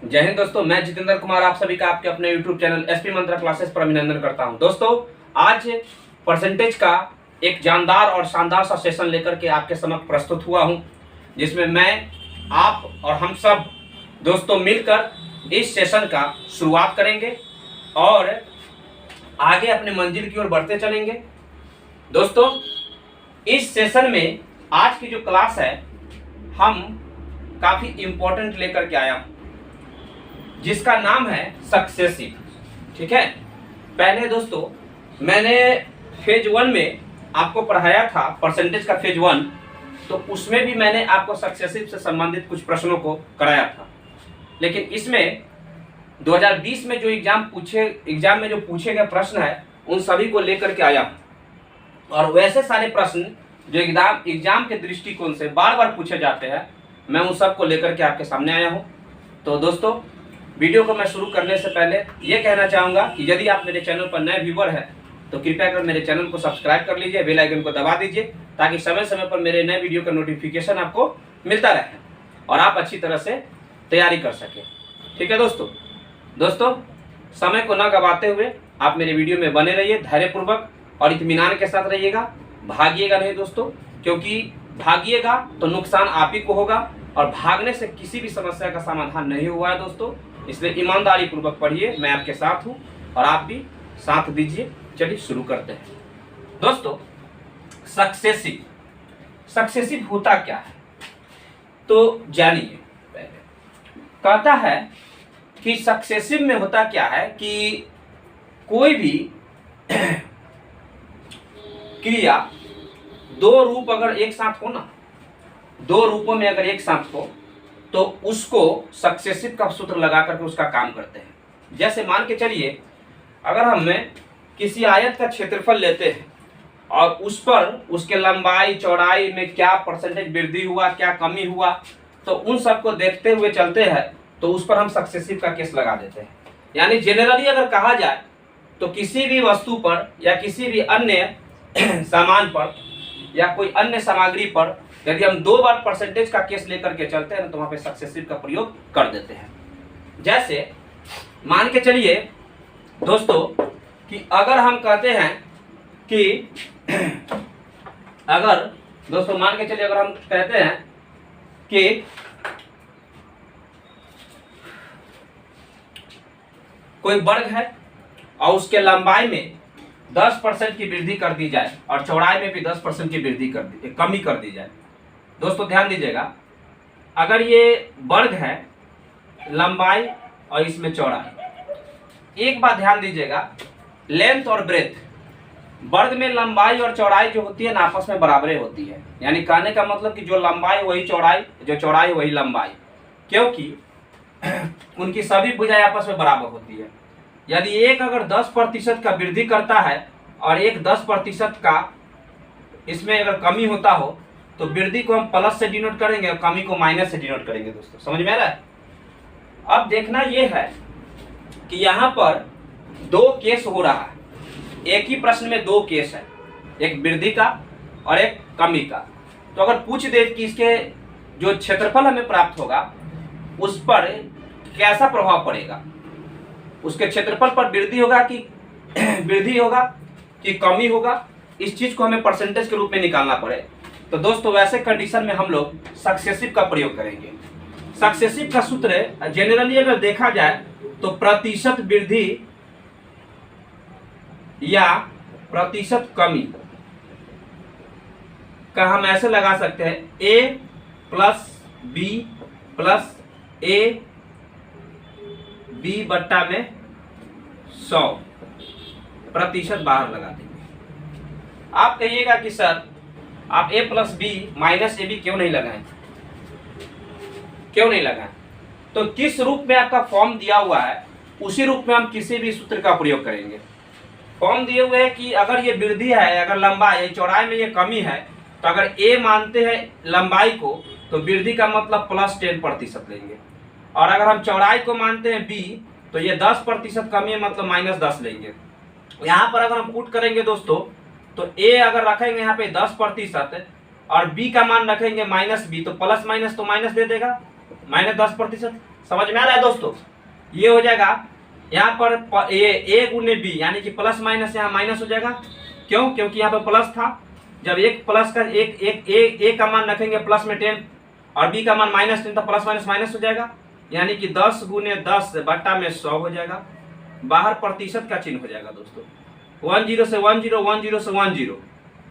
जय हिंद दोस्तों, मैं जितेंद्र कुमार आप सभी का आपके अपने YouTube चैनल एसपी मंत्रा क्लासेस पर अभिनंदन करता हूं। दोस्तों, आज परसेंटेज का एक जानदार और शानदार सा सेशन लेकर के आपके समक्ष प्रस्तुत हुआ हूं, जिसमें मैं, आप और हम सब दोस्तों मिलकर इस सेशन का शुरुआत करेंगे और आगे अपने मंजिल की ओर बढ़ते चलेंगे। दोस्तों, इस सेशन में आज की जो क्लास है हम काफ़ी इम्पोर्टेंट लेकर के आया हूं, जिसका नाम है सक्सेसिव। ठीक है, पहले दोस्तों मैंने फेज 1 में आपको पढ़ाया था परसेंटेज का फेज 1, तो उसमें भी मैंने आपको सक्सेसिव से संबंधित कुछ प्रश्नों को कराया था। लेकिन इसमें 2020 में जो एग्जाम में जो पूछे गए प्रश्न है उन सभी को लेकर के आया हूं। और वैसे सारे प्रश्न जो एग्जाम के दृष्टिकोण से बार बार पूछे जाते हैं, मैं उन सब को लेकर के आपके सामने आया हूं। तो दोस्तों, वीडियो को मैं शुरू करने से पहले ये कहना चाहूँगा कि यदि आप मेरे चैनल पर नए व्यूवर हैं तो कृपया कर मेरे चैनल को सब्सक्राइब कर लीजिए, बेल आइकन को दबा दीजिए, ताकि समय समय पर मेरे नए वीडियो का नोटिफिकेशन आपको मिलता रहे और आप अच्छी तरह से तैयारी कर सकें। ठीक है दोस्तों, समय को न गवाते हुए आप मेरे वीडियो में बने रहिए, धैर्यपूर्वक और इत्मीनान के साथ रहिएगा। भागिएगा नहीं दोस्तों, क्योंकि भागिएगा तो नुकसान आप ही को होगा और भागने से किसी भी समस्या का समाधान नहीं हुआ है दोस्तों। इसलिए ईमानदारी पूर्वक पढ़िए, मैं आपके साथ हूँ और आप भी साथ दीजिए। चलिए शुरू करते हैं। दोस्तों, सक्सेसिव होता क्या है तो जानिए। पहले कहता है कि सक्सेसिव में होता क्या है कि कोई भी क्रिया दो रूप अगर एक साथ हो ना, दो रूपों में अगर एक साथ हो तो उसको सक्सेसिव का सूत्र लगा करके उसका काम करते हैं। जैसे मान के चलिए, अगर हम किसी आयत का क्षेत्रफल लेते हैं और उस पर उसके लंबाई चौड़ाई में क्या परसेंटेज वृद्धि हुआ, क्या कमी हुआ, तो उन सब को देखते हुए चलते हैं तो उस पर हम सक्सेसिव का केस लगा देते हैं। यानी जनरली अगर कहा जाए तो किसी भी वस्तु पर या किसी भी अन्य सामान पर या कोई अन्य सामग्री पर यदि हम दो बार परसेंटेज का केस लेकर के चलते हैं तो वहां पे सक्सेसिव का प्रयोग कर देते हैं। जैसे मान के चलिए दोस्तों कि अगर हम कहते हैं कि अगर हम कहते हैं कि कोई वर्ग है और उसके लंबाई में 10% की वृद्धि कर दी जाए और चौड़ाई में भी 10% की कमी कर दी जाए। दोस्तों ध्यान दीजिएगा, अगर ये वर्ग है, लंबाई और इसमें चौड़ाई, एक बात ध्यान दीजिएगा, लेंथ और ब्रेथ, वर्ग में लंबाई और चौड़ाई जो होती है ना आपस में बराबरें होती है। यानी कहने का मतलब कि जो लंबाई वही चौड़ाई, जो चौड़ाई वही लंबाई, क्योंकि उनकी सभी भुजाएं आपस में बराबर होती है। यदि एक अगर 10% का वृद्धि करता है और एक 10% का इसमें अगर कमी होता हो तो वृद्धि को हम प्लस से डिनोट करेंगे और कमी को माइनस से डिनोट करेंगे। दोस्तों समझ में आ रहा है? अब देखना यह है कि यहाँ पर दो केस हो रहा है। एक ही प्रश्न में दो केस है, एक वृद्धि का और एक कमी का। तो अगर पूछ दे कि इसके जो क्षेत्रफल हमें प्राप्त होगा उस पर कैसा प्रभाव पड़ेगा, उसके क्षेत्रफल पर वृद्धि होगा कि कमी होगा, इस चीज को हमें परसेंटेज के रूप में निकालना पड़े। तो दोस्तों वैसे कंडीशन में हम लोग सक्सेसिव का प्रयोग करेंगे। सक्सेसिव का सूत्र जनरली अगर देखा जाए तो प्रतिशत वृद्धि या प्रतिशत कमी का हम ऐसे लगा सकते हैं, a plus B plus A B बट्टा में 100 प्रतिशत बाहर लगा देंगे। आप कहिएगा कि सर आप a plus B minus A B क्यों नहीं लगाएं? तो किस रूप में आपका फॉर्म दिया हुआ है उसी रूप में हम किसी भी सूत्र का प्रयोग करेंगे। फॉर्म दिए हुए है कि अगर ये वृद्धि है, अगर लंबाई चौड़ाई में ये कमी है, तो अगर a मानते हैं लंबाई को तो वृद्धि का मतलब प्लस 10% लेंगे, और अगर हम चौड़ाई को मानते हैं b तो ये 10% कमी है मतलब माइनस 10 लेंगे। यहाँ पर अगर हम पुट करेंगे दोस्तों तो a अगर रखेंगे यहाँ पे 10% और b का मान रखेंगे -b, तो प्लस माइनस तो माइनस दे देगा, -10%। समझ में आ रहा है दोस्तों? ये हो जाएगा यहाँ पर ये ए गुने बी, यानी कि प्लस माइनस यहाँ माइनस हो जाएगा। क्यों? क्योंकि यहाँ पे प्लस था। जब एक प्लस का एक ए का मान रखेंगे प्लस में 10 और बी का मान माइनस 10, तो प्लस माइनस माइनस हो जाएगा, यानी कि 10 गुने 10 बट्टा में 100 हो जाएगा। बाहर प्रतिशत का चिन्ह हो जाएगा दोस्तों। 10 से 10, 10 से 10,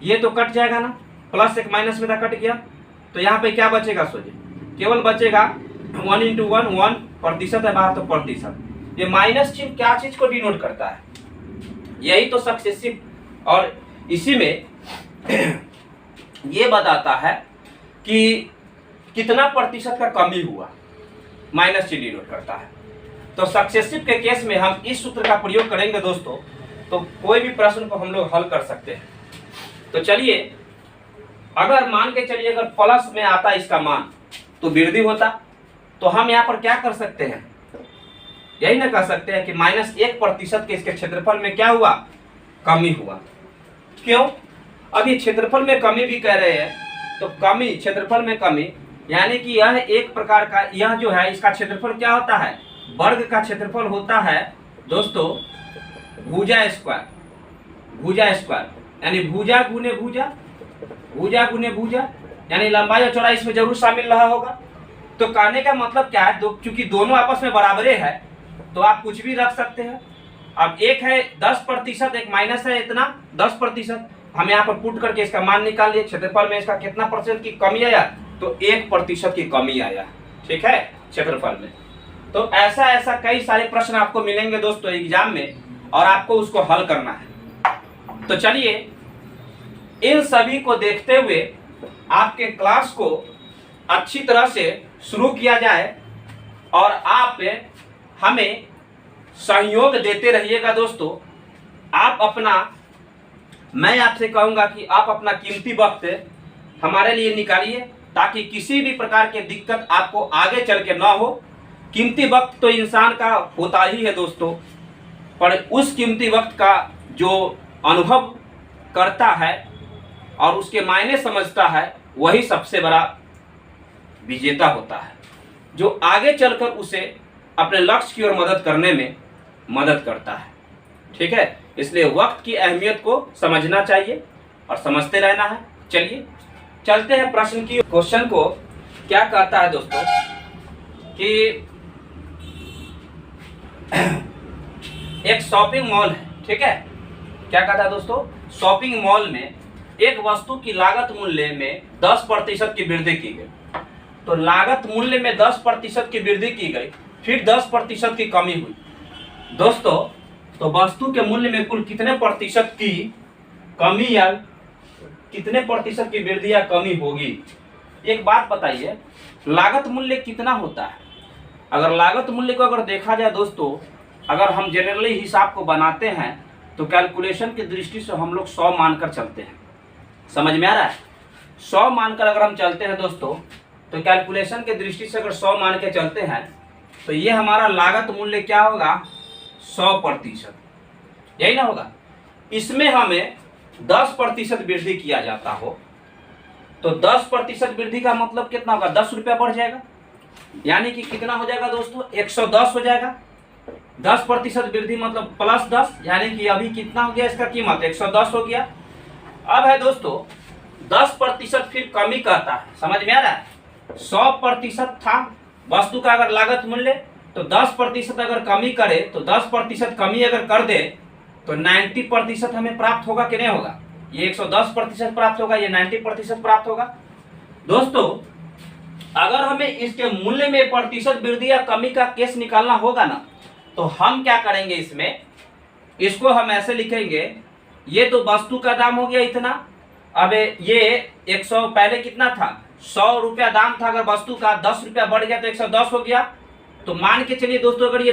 ये तो कट जाएगा ना, प्लस एक माइनस में था कट गया। तो यहाँ पे क्या बचेगा? सोचिए, केवल बचेगा 1 इंटू 1, 1 प्रतिशत है बाहर, तो प्रतिशत। ये माइनस चिन्ह क्या चीज को डिनोट करता है? यही तो सक्सेसिव, और इसी में ये बताता है कि कितना प्रतिशत का कमी हुआ, माइनस चिन्ह डिनोट करता है। तो सक्सेसिव के केस में हम इस सूत्र का प्रयोग करेंगे दोस्तों, तो कोई भी प्रश्न को हम लोग हल कर सकते हैं। तो चलिए, अगर मान के चलिए अगर प्लस में आता इसका मान तो वृद्धि होता, तो हम यहाँ पर क्या कर सकते हैं? यही ना कर सकते हैं कि -1% के इसके क्षेत्रफल में क्या हुआ? कमी हुआ। क्यों? अब ये क्षेत्रफल में कमी भी कह रहे हैं, तो कमी, क्षेत्रफल में कमी, यानी कि यह एक प्रकार का, यह जो है इसका क्षेत्रफल क्या होता है? वर्ग का क्षेत्रफल होता है दोस्तों भुजा स्क्वायर। भुजा स्क्वायर यानी भुजा गुने भुजा, भुजा गुने भुजा, यानी लंबाई और चौड़ाई इसमें जरूर शामिल रहा होगा। तो कहने का मतलब क्या है? क्योंकि दोनों आपस में बराबरे है, तो आप कुछ भी रख सकते हैं। अब एक है 10%, एक माइनस है इतना 10%, हम यहाँ पर पुट करके इसका मान निकाल लिए। क्षेत्रफल में इसका कितना परसेंट की कमी आया? तो 1% की कमी आया। ठीक है, क्षेत्रफल में। तो ऐसा ऐसा कई सारे प्रश्न आपको मिलेंगे दोस्तों एग्जाम में, और आपको उसको हल करना है। तो चलिए, इन सभी को देखते हुए आपके क्लास को अच्छी तरह से शुरू किया जाए, और आप हमें सहयोग देते रहिएगा दोस्तों। आप अपना, मैं आपसे कहूंगा कि आप अपना कीमती वक्त हमारे लिए निकालिए, ताकि किसी भी प्रकार की दिक्कत आपको आगे चल के ना हो। कीमती वक्त तो इंसान का होता ही है दोस्तों, पर उस कीमती वक्त का जो अनुभव करता है और उसके मायने समझता है, वही सबसे बड़ा विजेता होता है, जो आगे चलकर उसे अपने लक्ष्य की ओर मदद करने में मदद करता है। ठीक है, इसलिए वक्त की अहमियत को समझना चाहिए और समझते रहना है। चलिए चलते हैं प्रश्न की। क्वेश्चन को क्या कहता है दोस्तों कि एक शॉपिंग मॉल है। ठीक है, क्या कहता है दोस्तों? शॉपिंग मॉल में एक वस्तु की लागत मूल्य में 10% की वृद्धि की गई। तो लागत मूल्य में 10% की वृद्धि की गई, फिर 10% की कमी हुई दोस्तों। तो वस्तु के मूल्य में कुल कितने प्रतिशत की कमी या कितने प्रतिशत की वृद्धि या कमी होगी? एक बात बताइए, लागत मूल्य कितना होता है? अगर लागत मूल्य को अगर देखा जाए दोस्तों, अगर हम जनरली हिसाब को बनाते हैं तो कैलकुलेशन की दृष्टि से हम लोग 100 मानकर चलते हैं। समझ में आ रहा है? 100 मानकर अगर हम चलते हैं दोस्तों, तो कैलकुलेशन की दृष्टि से अगर 100 मान के चलते हैं, तो ये हमारा लागत मूल्य क्या होगा? 100%, यही ना होगा। इसमें हमें 10% वृद्धि किया जाता हो, तो 10% वृद्धि का मतलब कितना होगा? 10 रुपया बढ़ जाएगा, यानी कि कितना हो जाएगा दोस्तों? 110 हो जाएगा। 10% वृद्धि मतलब +10, यानी कि अभी कितना हो गया इसका कीमत? 110 हो गया। अब है दोस्तों 10% फिर कमी कहता है। समझ में आ रहा है? 100% था वस्तु का अगर लागत मूल्य, तो 10% अगर कमी करे, तो 10% कमी अगर कर दे तो 90% हमें प्राप्त होगा कि नहीं होगा? ये 110% प्राप्त होगा, ये 90% प्राप्त होगा। दोस्तों अगर हमें इसके मूल्य में प्रतिशत वृद्धि या कमी का केस निकालना होगा ना, तो हम क्या करेंगे? इसमें इसको हम ऐसे लिखेंगे, ये तो वस्तु का दाम हो गया इतना। अब ये 100 पहले कितना था? 100 रुपया दाम था, अगर वस्तु का 10 रुपया बढ़ गया तो 110 हो गया। तो मान के चलिए दोस्तों, अगर ये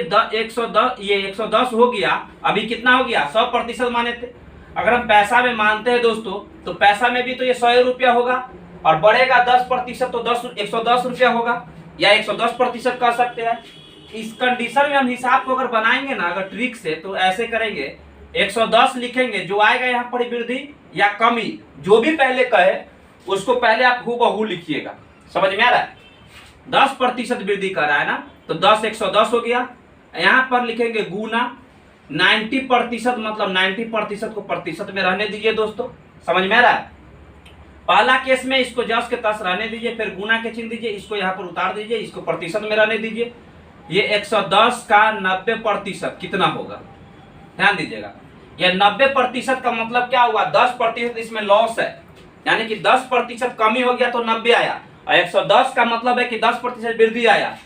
110 हो गया, अभी कितना हो गया? 100% माने थे। अगर हम पैसा में मानते हैं दोस्तों, तो पैसा में भी तो ये 100 रुपया होगा, और बढ़ेगा 10% तो 110 रुपया होगा, या 110% कह सकते हैं। इस कंडीशन में हम हिसाब को अगर बनाएंगे ना, अगर ट्रिक से, तो ऐसे करेंगे, 110 लिखेंगे, जो आएगा यहाँ पर वृद्धि या कमी, जो भी पहले कहे उसको पहले आप हूबहू लिखिएगा। समझ में आ रहा है? 10% वृद्धि कर रहा है ना, तो 10 110 हो गया। यहाँ पर लिखेंगे गुना 90%, मतलब 90% को प्रतिशत में रहने दीजिए दोस्तों, समझ में आ रहा है। पहला केस में इसको जस के तस रहने दीजिए, फिर गुना के चिन्ह दीजिए, इसको यहाँ पर उतार दीजिए, इसको प्रतिशत में रहने दीजिए। ये 110 का 90% कितना होगा, ध्यान दीजिएगा। ये 90% का मतलब क्या हुआ, 10% इसमें लॉस है, यानी कि 10% कमी हो गया तो 90 आया, और 110 का मतलब है कि 10% वृद्धि आया।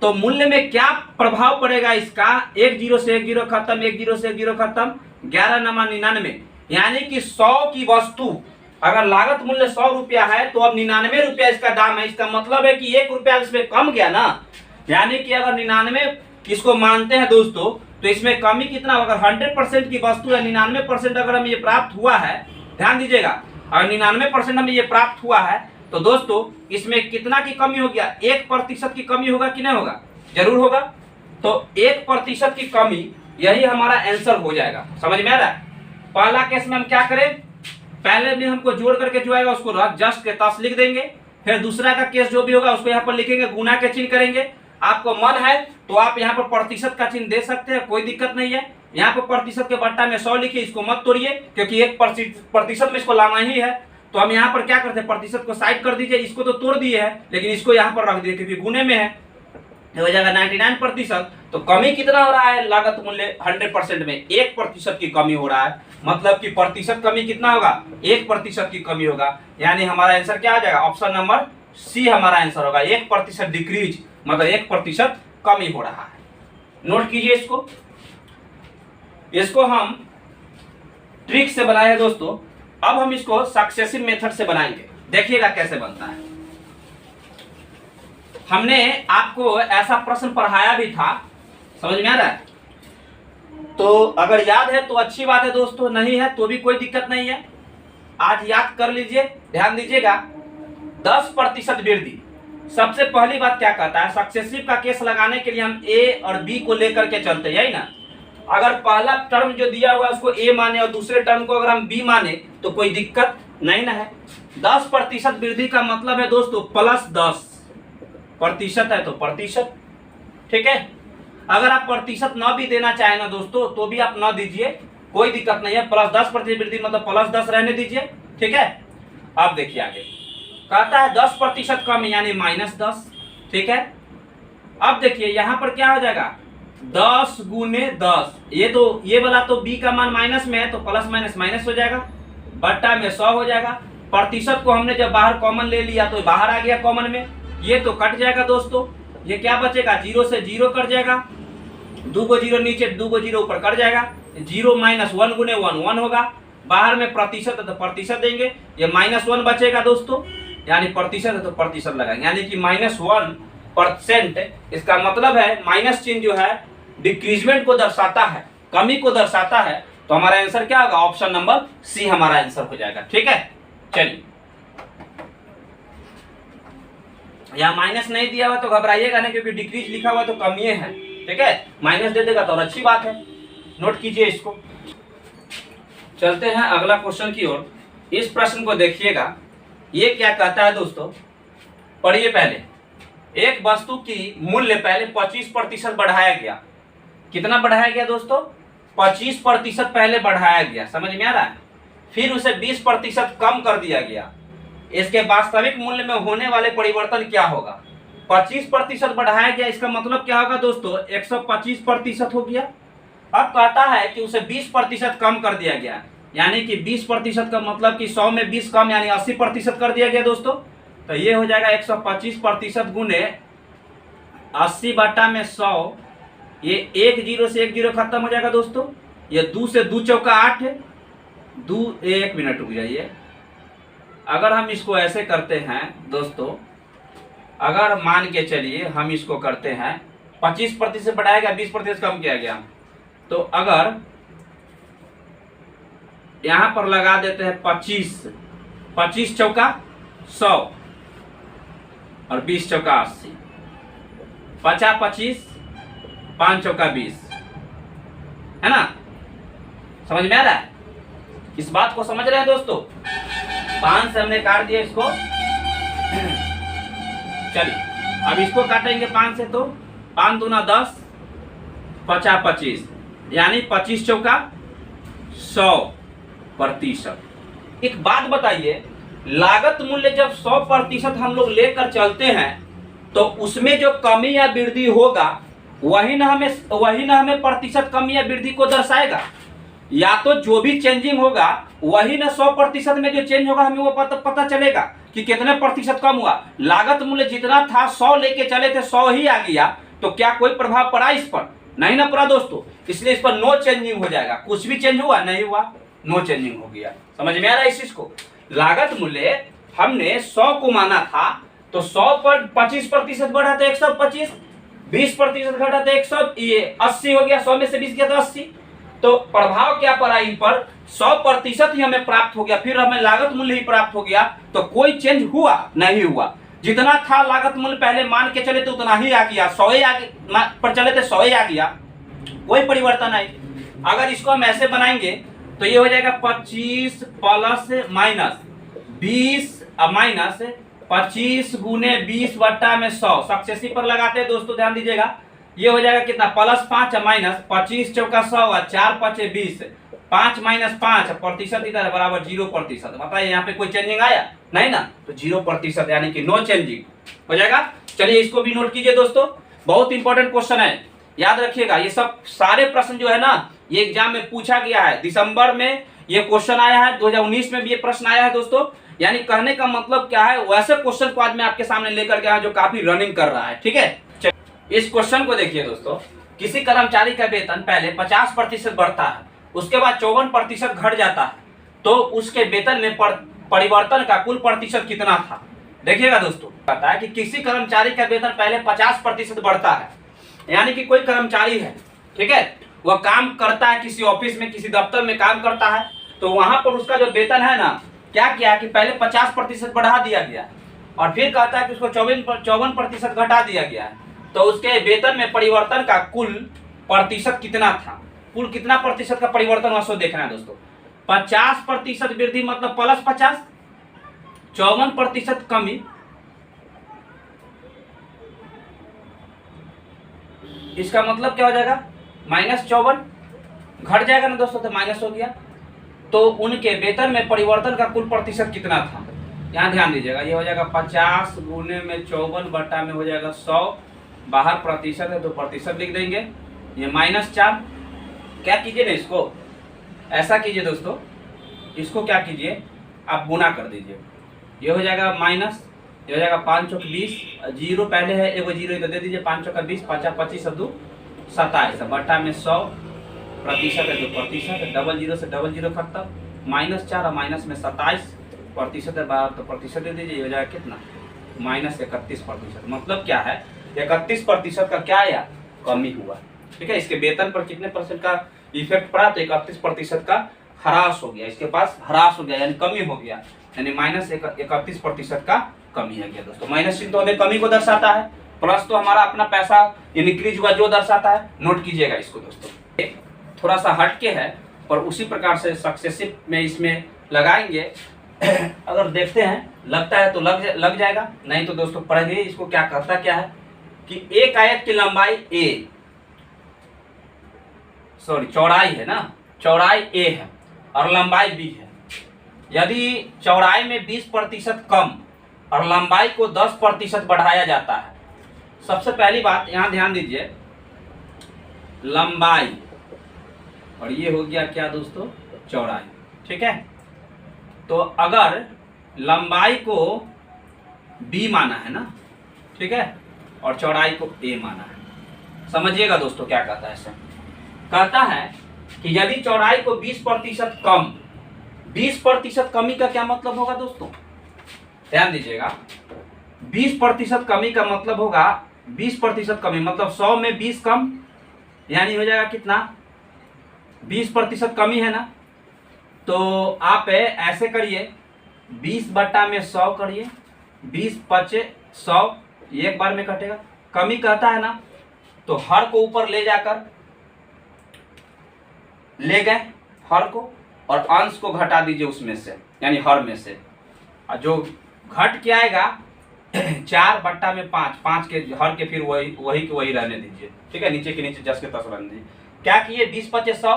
तो मूल्य में क्या प्रभाव पड़ेगा इसका, 1 0 से 1 0 खत्म, 1 0 से 1 0 खत्म, 11 नमा 99, यानी कि 100 की वस्तु अगर लागत मूल्य 100 रुपया है तो अब 99 रुपया इसका दाम है। इसका मतलब है कि 1 रुपया इसमें कम गया ना, यानी कि अगर 99 इसको मानते हैं दोस्तों तो इसमें कमी कितना होगा। 100% की वस्तु है, 99% अगर हमें ये प्राप्त हुआ है, ध्यान दीजिएगा, अगर 99% हमें ये प्राप्त हुआ है तो दोस्तों इसमें कितना की कमी हो गया, 1% की कमी होगा कि नहीं होगा, जरूर होगा। तो 1% की कमी, यही हमारा आंसर हो जाएगा, समझ में आ रहा है। पहला केस में हम क्या करें, पहले में हमको जोड़ करके जो आएगा उसको जस्ट के तस लिख देंगे, फिर दूसरा का केस जो भी होगा उसको यहाँ पर लिखेंगे, गुना के चिन्ह करेंगे। आपको मन है तो आप यहाँ पर प्रतिशत का चिन्ह दे सकते हैं, कोई दिक्कत नहीं है। यहाँ पर प्रतिशत के बट्टा में 100 लिखिए, इसको मत तोड़िए क्योंकि 1% में इसको लाना ही है। तो हम यहाँ पर क्या करते हैं, प्रतिशत को साइड कर दीजिए, इसको तो तोड़ दिए है लेकिन इसको यहाँ पर रख दिए क्योंकि गुने में है, हो जाएगा 99%। तो कमी कितना हो रहा है, लागत मूल्य 100% में 1% की कमी हो रहा है, मतलब कि प्रतिशत कमी कितना होगा, 1% की कमी होगा। यानी हमारा आंसर क्या आ जाएगा, ऑप्शन नंबर सी हमारा आंसर होगा, 1% डिक्रीज, मतलब 1% कमी हो रहा है। नोट कीजिए इसको हम ट्रिक से बनाए हैं दोस्तों। अब हम इसको सक्सेसिव मेथड से बनाएंगे, देखिएगा कैसे बनता है। हमने आपको ऐसा प्रश्न पढ़ाया भी था, समझ में आ रहा है। तो अगर याद है तो अच्छी बात है दोस्तों, नहीं है तो भी कोई दिक्कत नहीं है, आज याद कर लीजिए। ध्यान दीजिएगा, 10% वृद्धि। सबसे पहली बात क्या कहता है, सक्सेसिव का केस लगाने के लिए हम ए और बी को लेकर के चलते हैं, यही ना। अगर पहला टर्म जो दिया हुआ है उसको ए माने और दूसरे टर्म को अगर हम बी माने तो कोई दिक्कत नहीं ना है। 10% वृद्धि का मतलब है दोस्तों +10% है तो प्रतिशत, ठीक है। अगर आप प्रतिशत न भी देना चाहे ना दोस्तों तो भी आप न दीजिए, कोई दिक्कत नहीं है। +10% वृद्धि मतलब +10 रहने दीजिए, ठीक है। अब देखिए आगे कहता है 10% कम यानी -10, ठीक है। अब देखिए यहाँ पर क्या हो जाएगा, 10 × 10, ये वाला तो बी का मान माइनस में है तो प्लस माइनस माइनस हो जाएगा, बट्टा में 100 हो जाएगा। प्रतिशत को हमने जब बाहर कॉमन ले लिया तो बाहर आ गया कॉमन में, ये तो कट जाएगा दोस्तों। ये क्या बचेगा, 0 से 0 कट जाएगा, 2 को 0 नीचे, 2 को 0 ऊपर कट जाएगा। 0 - 1 × 1 1 होगा, बाहर में प्रतिशत है तो प्रतिशत देंगे, ये -1 बचेगा दोस्तों, यानी प्रतिशत है तो प्रतिशत लगाएंगे, यानी कि -1%। इसका मतलब है माइनस चिन्ह जो है डिक्रीजमेंट को दर्शाता है, कमी को दर्शाता है। तो हमारा आंसर क्या होगा, ऑप्शन नंबर सी हमारा आंसर हो जाएगा, ठीक है। चलिए, यहाँ माइनस नहीं दिया हुआ तो घबराइएगा नहीं, क्योंकि डिक्रीज लिखा हुआ तो कमी है, ठीक है। माइनस दे देगा तो और अच्छी बात है, नोट कीजिए इसको। चलते हैं अगला क्वेश्चन की ओर। इस प्रश्न को देखिएगा, ये क्या कहता है दोस्तों, पढ़िए। पहले एक वस्तु की मूल्य पहले 25% बढ़ाया गया, कितना बढ़ाया गया दोस्तों, 25% पहले बढ़ाया गया, समझ में आ रहा है। फिर उसे 20% कम कर दिया गया, इसके वास्तविक मूल्य में होने वाले परिवर्तन क्या होगा। 25% बढ़ाया गया, इसका मतलब क्या होगा दोस्तों, 125% हो गया। अब कहता है कि उसे 20% कम कर दिया गया, यानी कि 20% का मतलब कि 100 में 20 कम यानी 80% कर दिया गया दोस्तों। तो ये हो जाएगा 125% गुने 80 बटा में 100, ये 1 0 से 1 0 खत्म हो जाएगा दोस्तों। ये 2 से 2 चौका 8, 1 मिनट रुक जाइए। अगर हम इसको ऐसे करते हैं दोस्तों, अगर मान के चलिए हम इसको करते हैं 25% बढ़ाया गया, 20% कम किया गया, तो अगर यहां पर लगा देते हैं 25 चौका 100 और 20 चौका 80, 50 25, 5 चौका 20, है ना। समझ में आ रहा है, इस बात को समझ रहे हैं दोस्तों। 5 से हमने काट दिया इसको, चलिए अब इसको काटेंगे 5 से, तो 5 दूना 10, 50 25, यानी 25 चौका 100%। एक बात बताइए, लागत मूल्य जब 100% हम लोग लेकर चलते हैं तो उसमें जो कमी या वृद्धि होगा वही ना हमें प्रतिशत कमी या वृद्धि को दर्शाएगा। या तो जो भी चेंजिंग होगा वही ना 100% में जो चेंज होगा हमें वो पता चलेगा कि कितने प्रतिशत कम हुआ। लागत मूल्य जितना था 100 लेके चले थे 100 ही आ गया, तो क्या कोई प्रभाव पड़ा इस पर? नहीं ना पड़ा दोस्तों। इसलिए इस पर नो चेंजिंग हो जाएगा। कुछ भी चेंज हुआ नहीं हुआ, नो चेंजिंग हो गया। समझ में आ रहा है इस चीज को? लागत मूल्य हमने 100 को माना था तो 100 पर 25% बढ़ा तो 125, 20% घटा तो 180 हो गया, 100 में से 20 गया तो 80। तो प्रभाव क्या पड़ा इन पर? 100% ही हमें प्राप्त हो गया, फिर हमें लागत मूल्य ही प्राप्त हो गया। तो कोई चेंज हुआ नहीं हुआ। जितना था लागत मूल्य पहले मान के चले तो उतना ही आ गया, 100 ही आगे पर चले तो 100 ही आ गया, कोई परिवर्तन नहीं। अगर इसको हम ऐसे बनाएंगे तो ये हो जाएगा 25 प्लस माइनस 20 माइनस 25 गुने 20 बट्टा में 100। सक्सेसिव पर लगाते हैं दोस्तों, ध्यान दीजिएगा। ये हो जाएगा कितना? प्लस 5 माइनस 25 चौका 100, 4 5 20, 5 माइनस 5 प्रतिशत इधर बराबर 0%। बताइए यहाँ पे कोई चेंजिंग आया? नहीं ना, तो 0% यानी कि नो चेंजिंग हो जाएगा। चलिए इसको भी नोट कीजिए दोस्तों, बहुत इंपॉर्टेंट क्वेश्चन है, याद रखिएगा। ये सब सारे प्रश्न जो है ना ये एग्जाम में पूछा गया है। दिसंबर में ये क्वेश्चन आया है, 2019 में भी ये प्रश्न आया है दोस्तों। यानी कहने का मतलब क्या है, वैसे क्वेश्चन को आज मैं आपके सामने लेकर के आया जो काफी रनिंग कर रहा है। ठीक है, इस क्वेश्चन को देखिए दोस्तों। किसी कर्मचारी का वेतन पहले 50% बढ़ता है, उसके बाद 54% घट जाता है, तो उसके वेतन में परिवर्तन का कुल प्रतिशत कितना था? देखिएगा दोस्तों, कहता है कि किसी कर्मचारी का वेतन पहले 50% बढ़ता है, यानी कि कोई कर्मचारी है, ठीक है, वह काम करता है किसी ऑफिस में, किसी दफ्तर में काम करता है, तो वहां पर उसका जो वेतन है ना, क्या किया कि पहले 50% बढ़ा दिया गया और फिर कहता है कि उसको 54% घटा दिया गया है, तो उसके वेतन में परिवर्तन का कुल प्रतिशत कितना था? कुल कितना प्रतिशत का परिवर्तन हुआ सो देखना है दोस्तों। 50% वृद्धि मतलब प्लस 50, 54% कमी, इसका मतलब क्या हो जाएगा? -54 घट जाएगा ना दोस्तों, तो माइनस हो गया। तो उनके वेतन में परिवर्तन का कुल प्रतिशत कितना था? यहाँ ध्यान दीजिएगा, ये हो जाएगा 50 गुने में 54 बट्टा में हो जाएगा 100, बाहर प्रतिशत है तो प्रतिशत लिख देंगे, ये -4। क्या कीजिए ना, इसको ऐसा कीजिए दोस्तों, इसको क्या कीजिए आप गुना कर दीजिए, ये हो जाएगा माइनस, ये हो जाएगा 5 चौक 20, जीरो पहले है, एगो जीरो इधर दे दीजिए, 5 चौका 20, 5 25 2 27 बट्टा में 100, प्रतिशत है तो प्रतिशत, डबल जीरो से डबल जीरो खत्म, -4 और माइनस में 27 प्रतिशत है बाहर तो प्रतिशत दे दीजिए, ये हो जाएगा कितना? -31%। मतलब क्या है, 31% का क्या आया? कमी हुआ। ठीक है, इसके वेतन पर कितने परसेंट का इफेक्ट पड़ा? तो 31% का ह्रास हो गया, इसके पास ह्रास हो गया यानी कमी हो गया, यानी -31% का कमी आ गया दोस्तों। माइनस चिन्ह तो हमें कमी को दर्शाता है, प्लस तो हमारा अपना पैसा इंक्रीज हुआ जो दर्शाता है। नोट कीजिएगा इसको दोस्तों, थोड़ा सा हटके है और उसी प्रकार से सक्सेसिव में इसमें लगाएंगे। अगर देखते हैं लगता है तो लग जाएगा, नहीं तो दोस्तों पढ़ेंगे इसको। क्या करता क्या है कि एक आयत की लंबाई चौड़ाई है ना, चौड़ाई A है और लंबाई B है। यदि चौड़ाई में 20% कम और लंबाई को 10% बढ़ाया जाता है, सबसे पहली बात यहाँ ध्यान दीजिए, लंबाई और ये हो गया क्या दोस्तों? चौड़ाई। ठीक है, तो अगर लंबाई को B माना है ना, ठीक है, और चौड़ाई को A माना है, समझिएगा दोस्तों क्या कहता है ऐसे। कहता है कि यदि चौड़ाई को 20% कम, 20% कमी का क्या मतलब होगा दोस्तों? ध्यान दीजिएगा, 20% कमी का मतलब होगा, 20% कमी मतलब 100 में 20 कम, यानी हो जाएगा कितना? 20% कमी है ना, तो आप ऐसे करिए, 20 बट्टा में 100 करिए, 20 5 100, एक बार में कटेगा। कमी कहता है ना, तो हर को ऊपर ले जाकर ले गए हर को, और अंश को घटा दीजिए उसमें से, यानी हर में से, और जो घट के आएगा 4 बट्टा में 5, 5 के हर के फिर वही के वही रहने दीजिए, ठीक है। नीचे के नीचे 10 के 10 रहने दीजिए। क्या किए, 20 25 100,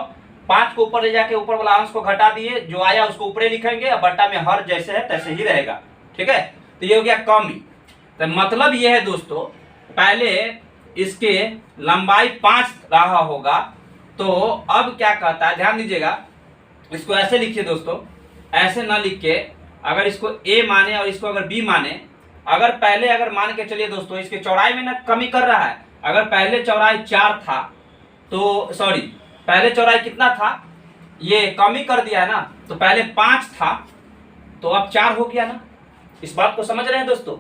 5 को ऊपर ले जाके ऊपर वाला अंश को घटा दिए, जो आया उसको ऊपरे लिखेंगे और बट्टा में हर जैसे है तैसे ही रहेगा, ठीक है। तो ये हो गया कमी। तो मतलब ये है दोस्तों, पहले इसके लंबाई 5 रहा होगा, तो अब क्या कहता है, ध्यान दीजिएगा, इसको ऐसे लिखिए दोस्तों, ऐसे ना लिख के, अगर इसको a माने और इसको अगर b माने, अगर पहले अगर मान के चलिए दोस्तों, इसके चौड़ाई में ना कमी कर रहा है। अगर पहले चौड़ाई 4 था, तो सॉरी, पहले चौड़ाई कितना था, ये कमी कर दिया ना, तो पहले 5 था तो अब 4 हो गया ना। इस बात को समझ रहे हैं दोस्तों,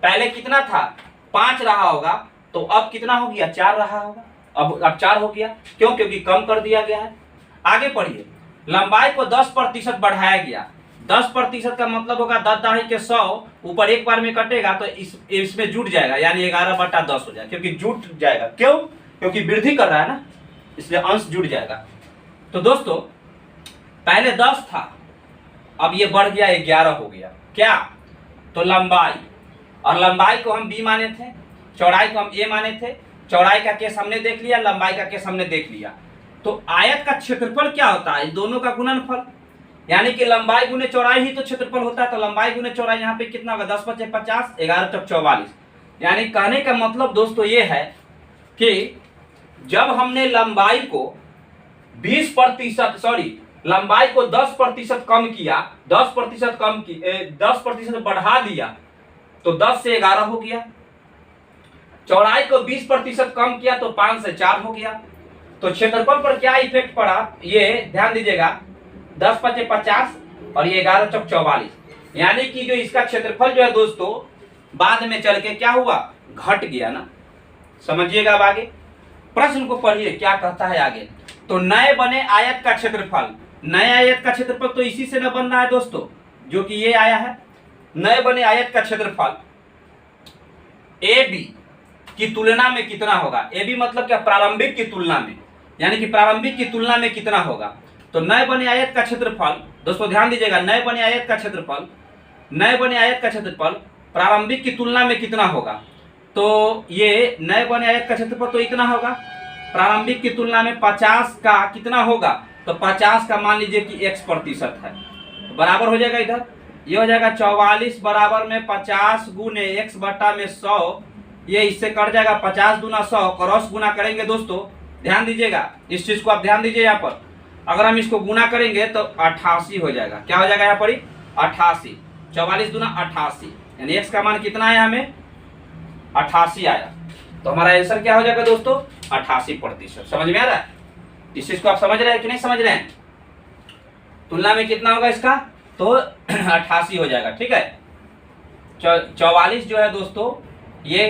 पहले कितना था, 5 रहा होगा, तो अब कितना हो गया, 4 रहा होगा, अब 4 हो गया। क्यों, क्योंकि कम कर दिया गया है। आगे पढ़िए, लंबाई को 10% बढ़ाया गया। 10% का मतलब होगा 10 दाही के 100 ऊपर एक बार में कटेगा तो इसमें जुट जाएगा, यानी 11/10 हो जाएगा, क्योंकि जुट जाएगा। क्यों, क्योंकि वृद्धि कर रहा है ना, इसलिए अंश जुट जाएगा। तो दोस्तों पहले 10 था, अब ये बढ़ गया 11 हो गया। क्या, तो लंबाई, और लंबाई को हम b माने थे, चौड़ाई को हम a माने थे। चौड़ाई का केस हमने देख लिया, लंबाई का केस हमने देख लिया। तो आयत का क्षेत्रफल क्या होता है, दोनों का गुणनफल, यानी कि लंबाई गुने चौड़ाई ही तो क्षेत्रफल होता है। तो लंबाई गुने चौड़ाई यहाँ पे कितना होगा, 10 × 50, 11 × 44। यानी कहने का मतलब दोस्तों ये है कि जब हमने लंबाई को 20%, सॉरी, लंबाई को 10% कम किया, 10% बढ़ा दिया, तो 10 से 11 हो गया। चौड़ाई को 20% कम किया तो 5 से 4 हो गया। तो क्षेत्रफल पर क्या इफेक्ट पड़ा, ये ध्यान दीजिएगा, 10 × 50 और ये 11 × 44, यानी कि जो इसका क्षेत्रफल जो है दोस्तों, बाद में चल के क्या हुआ, घट गया ना। समझिएगा। अब आगे प्रश्न को पढ़िए, क्या कहता है आगे। तो नए बने आयत का क्षेत्रफल, नए आयत का क्षेत्रफल तो इसी से न बन रहा है दोस्तों, जो कि ये आया है। नए बने आयत का क्षेत्रफल AB की तुलना में कितना होगा, AB मतलब क्या, प्रारंभिक की तुलना में, यानी कि प्रारंभिक की तुलना में कितना होगा। तो नए बने आयत का क्षेत्रफल दोस्तों ध्यान दीजिएगा, नए बने आयत का क्षेत्रफल, नए बने आयत का क्षेत्रफल प्रारंभिक की तुलना में कितना होगा। तो ये नए बने आयत का क्षेत्रफल तो इतना होगा, प्रारंभिक की तुलना में 50 का कितना होगा, तो 50 का मान लीजिए कि x% है, तो बराबर हो जाएगा, इधर ये हो जाएगा 44 बराबर में 50 गुने x/100, ये इससे कट जाएगा 50 दूना 100, क्रॉस गुना करेंगे दोस्तों, ध्यान दीजिएगा इस चीज को, आप ध्यान दीजिए। यहाँ पर अगर हम इसको गुना करेंगे तो 88 हो जाएगा। क्या हो जाएगा यहाँ पर, 88, 44 दूना 88, यानी x का मान कितना आया, हमें 88 आया। तो हमारा आंसर क्या हो जाएगा दोस्तों, 88%। समझ में आ रहा है, इस चीज को आप समझ रहे हैं कि नहीं समझ रहे हैं। तुलना में कितना होगा इसका, तो 88 हो जाएगा, ठीक है। 44 जो है दोस्तों, ये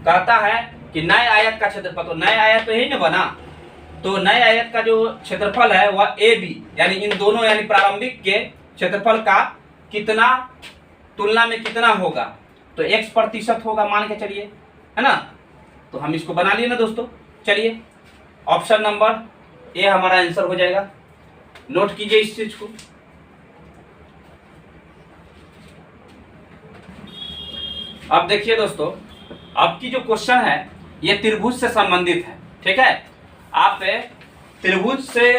कहता है कि नए आयत का क्षेत्रफल, तो नए आयत तो यही ना बना, तो नए आयत का जो क्षेत्रफल है वह AB, यानी इन दोनों यानी प्रारंभिक के क्षेत्रफल का कितना तुलना में कितना होगा, तो x% होगा, मान के चलिए, है ना। तो हम इसको बना लिए ना दोस्तों। चलिए ऑप्शन नंबर ए हमारा आंसर हो जाएगा, नोट कीजिए इस चीज को। अब देखिए दोस्तों, अब की जो क्वेश्चन है ये त्रिभुज से संबंधित है, ठीक है। आप त्रिभुज से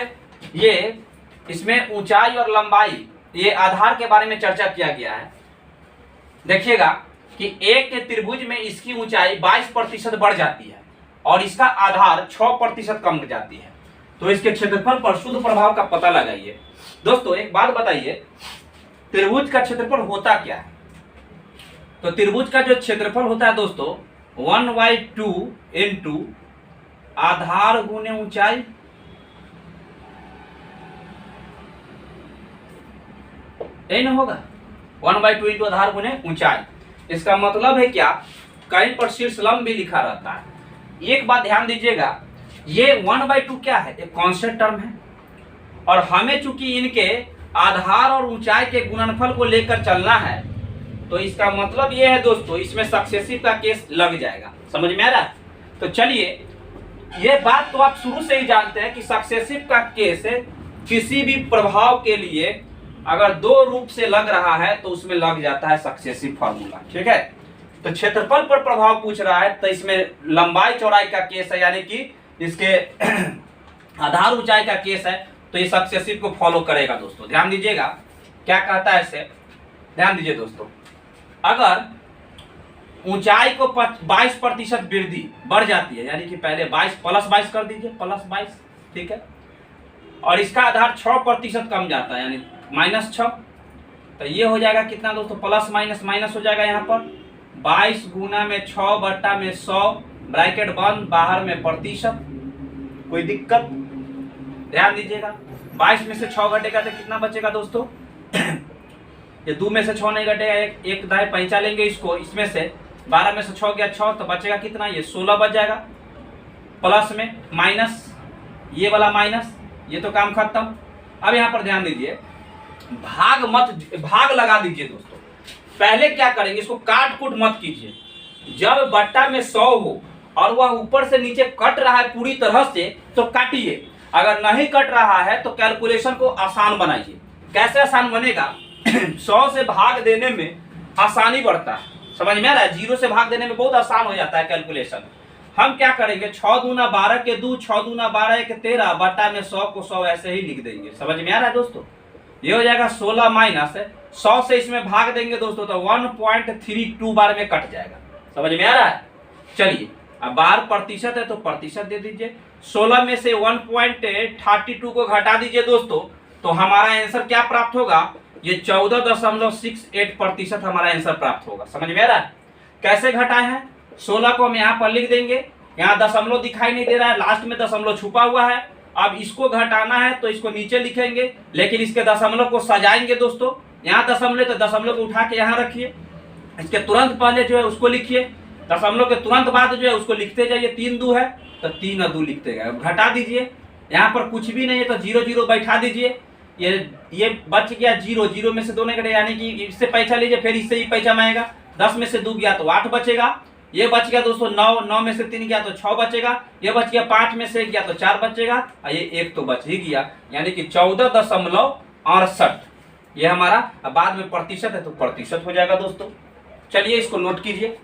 ये इसमें ऊंचाई और लंबाई, ये आधार के बारे में चर्चा किया गया है। देखिएगा कि एक त्रिभुज में इसकी ऊंचाई 22% बढ़ जाती है और इसका आधार 6% कम जाती है। तो इसके क्षेत्रफल पर शुद्ध प्रभाव का पता लगाइए। दोस्तों एक बात बताइए, त्रिभुज का क्षेत्रफल होता क्या है। तो त्रिभुज का जो क्षेत्रफल होता है दोस्तों 1/2 इंटू आधार गुने ऊंचाई, यही ना होगा, 1/2 इंटू आधार गुने ऊंचाई। इसका मतलब है क्या, कहीं पर शीर्ष लंब भी लिखा रहता है। एक बात ध्यान दीजिएगा, ये 1/2 क्या है, एक कांस्टेंट टर्म है, और हमें चूंकि इनके आधार और ऊंचाई के गुणनफल को लेकर चलना है, तो इसका मतलब ये है दोस्तों, इसमें सक्सेसिव का केस लग जाएगा। समझ में आ रहा है। तो चलिए, ये बात तो आप शुरू से ही जानते हैं कि सक्सेसिव का केस किसी भी प्रभाव के लिए अगर दो रूप से लग रहा है तो उसमें लग जाता है सक्सेसिव फार्मूला, ठीक है। तो क्षेत्रफल पर प्रभाव पूछ रहा है तो इसमें लंबाई चौड़ाई का केस है, यानी कि इसके आधार ऊंचाई का केस है, तो ये सक्सेसिव को फॉलो करेगा दोस्तों। ध्यान दीजिएगा क्या कहता है इसे, ध्यान दीजिए दोस्तों। अगर ऊंचाई को 22% वृद्धि बढ़ जाती है, यानी कि पहले 22 प्लस 22 कर दीजिए, प्लस 22, ठीक है, और इसका आधार 6% कम जाता है, यानी -6, तो ये हो जाएगा कितना दोस्तों, प्लस माइनस माइनस हो जाएगा यहाँ पर 22 गुना में 6 बट्टा में 100, ब्रैकेट बंद, बाहर में प्रतिशत। कोई दिक्कत? ध्यान दीजिएगा 22 में से 6 घटेगा तो कितना बचेगा दोस्तों, ये 2 में से 6 नहीं घटेगा, एक दाएं पैंचा लेंगे इसको, इसमें से 12 में से 6 गया 6, तो बचेगा कितना, ये 16 बच जाएगा, प्लस में माइनस, ये वाला माइनस, ये तो काम खत्म। अब यहाँ पर ध्यान दीजिए, भाग लगा दीजिए दोस्तों। पहले क्या करेंगे, इसको काट कूट मत कीजिए। जब बट्टा में 100 हो और वह ऊपर से नीचे कट रहा है पूरी तरह से तो काटिए, अगर नहीं कट रहा है तो कैलकुलेशन को आसान बनाइए। कैसे आसान बनेगा 100 से भाग देने में आसानी बढ़ता है, समझ में आ रहा है, 0 से भाग देने में बहुत आसान हो जाता है कैलकुलेशन। हम क्या करेंगे, 6 दूना 12 के 2, 6 दूना 12 के 13, बट्टा में 100 को 100 ऐसे ही लिख देंगे। समझ में आ रहा है दोस्तों, ये हो जाएगा 16 माइनस 100 से इसमें भाग देंगे दोस्तों तो 1.32 बार में कट जाएगा। समझ में आ रहा है। चलिए अब 12% है तो प्रतिशत दे दीजिए, 16 में से 1.32 को घटा दीजिए दोस्तों, तो हमारा आंसर क्या प्राप्त होगा, ये 14.68% हमारा आंसर प्राप्त होगा। समझ में आ रहा है। कैसे घटाए हैं, 16 को हम यहाँ पर लिख देंगे, यहाँ दशमलव दिखाई नहीं दे रहा है, लास्ट में दशमलव छुपा हुआ है। अब इसको घटाना है तो इसको नीचे लिखेंगे, लेकिन इसके दशमलव को सजाएंगे दोस्तों। यहाँ दशमलव तो दशमलव को उठा के यहाँ रखिए, इसके तुरंत पहले जो है उसको लिखिए, दशमलव के तुरंत बाद जो है उसको लिखते जाइए। 3 2 है तो 3 और 2 लिखते गए। घटा दीजिए, यहाँ पर कुछ भी नहीं है तो 0 0 बैठा दीजिए, ये बच गया 0, 0 में से 2 नहीं घटे, यानी कि इससे पैसा लीजिए, फिर इससे ही पैसा आएगा। 10 में से 2 गया तो 8 बचेगा, ये बच गया दोस्तों 9, 9 में से 3 गया तो 6 बचेगा, ये बच गया 5 में से 1 गया तो 4 बचेगा, और ये 1 तो बच ही गया, यानी कि 14.68 ये हमारा। अब बाद में प्रतिशत है तो प्रतिशत हो जाएगा दोस्तों। चलिए इसको नोट कीजिए।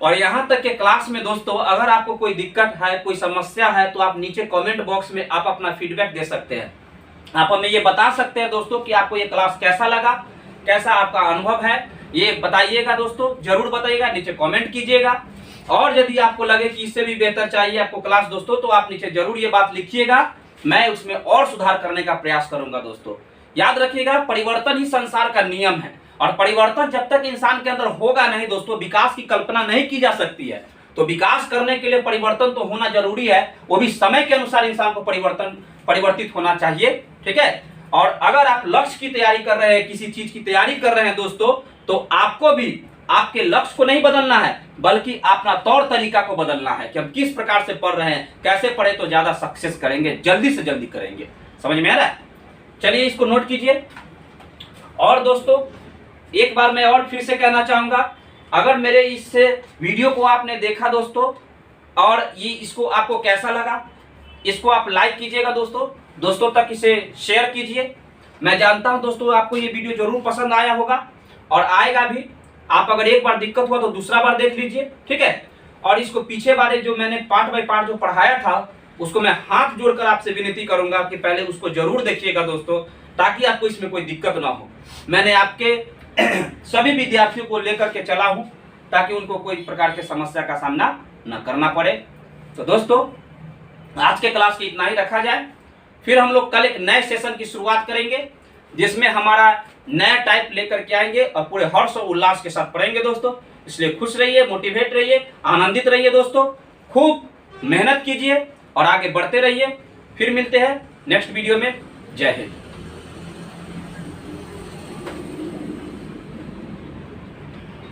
और यहाँ तक के क्लास में दोस्तों अगर आपको कोई दिक्कत है, कोई समस्या है, तो आप नीचे कमेंट बॉक्स में आप अपना फीडबैक दे सकते हैं। आप हमें ये बता सकते हैं दोस्तों कि आपको ये क्लास कैसा लगा, कैसा आपका अनुभव है, ये बताइएगा दोस्तों, जरूर बताइएगा, नीचे कमेंट कीजिएगा। और यदि आपको लगे कि इससे भी बेहतर चाहिए आपको क्लास दोस्तों, तो आप नीचे जरूर ये बात लिखिएगा, मैं उसमें और सुधार करने का प्रयास करूंगा दोस्तों। याद रखिएगा, परिवर्तन ही संसार का नियम है, और परिवर्तन जब तक इंसान के अंदर होगा नहीं दोस्तों, विकास की कल्पना नहीं की जा सकती है। तो विकास करने के लिए परिवर्तन तो होना जरूरी है, वो भी समय के अनुसार इंसान को परिवर्तित होना चाहिए, ठीक है। और अगर आप लक्ष्य की तैयारी कर रहे हैं, किसी चीज की तैयारी कर रहे हैं दोस्तों, तो आपको भी आपके लक्ष्य को नहीं बदलना है, बल्कि अपना तौर तरीका को बदलना है कि हम किस प्रकार से पढ़ रहे हैं, कैसे पढ़े तो ज्यादा सक्सेस करेंगे, जल्दी से जल्दी करेंगे। समझ में आ रहा है। चलिए इसको नोट कीजिए। और दोस्तों एक बार मैं और फिर से कहना चाहूंगा, अगर मेरे इस वीडियो को आपने देखा दोस्तों और ये इसको आपको कैसा लगा, इसको आप लाइक कीजिएगा दोस्तों तक इसे शेयर कीजिए। मैं जानता हूं दोस्तों आपको ये वीडियो जरूर पसंद आया होगा और आएगा भी। आप अगर एक बार दिक्कत हुआ तो दूसरा बार देख लीजिए, ठीक है। और इसको पीछे बारे जो मैंने पार्ट बाय पार्ट जो पढ़ाया था उसको मैं हाथ जोड़कर आपसे विनती करूंगा कि पहले उसको जरूर देखिएगा दोस्तों, ताकि आपको इसमें कोई दिक्कत ना हो। मैंने आपके सभी विद्यार्थियों को लेकर के चला हूं ताकि उनको कोई प्रकार के समस्या का सामना न करना पड़े। तो दोस्तों आज के क्लास की इतना ही रखा जाए, फिर हम लोग कल एक नए सेशन की शुरुआत करेंगे जिसमें हमारा नया टाइप लेकर के आएंगे और पूरे हर्ष और उल्लास के साथ पढ़ेंगे दोस्तों। इसलिए खुश रहिए, मोटिवेट रहिए, आनंदित रहिए दोस्तों, खूब मेहनत कीजिए और आगे बढ़ते रहिए। फिर मिलते हैं नेक्स्ट वीडियो में। जय हिंद।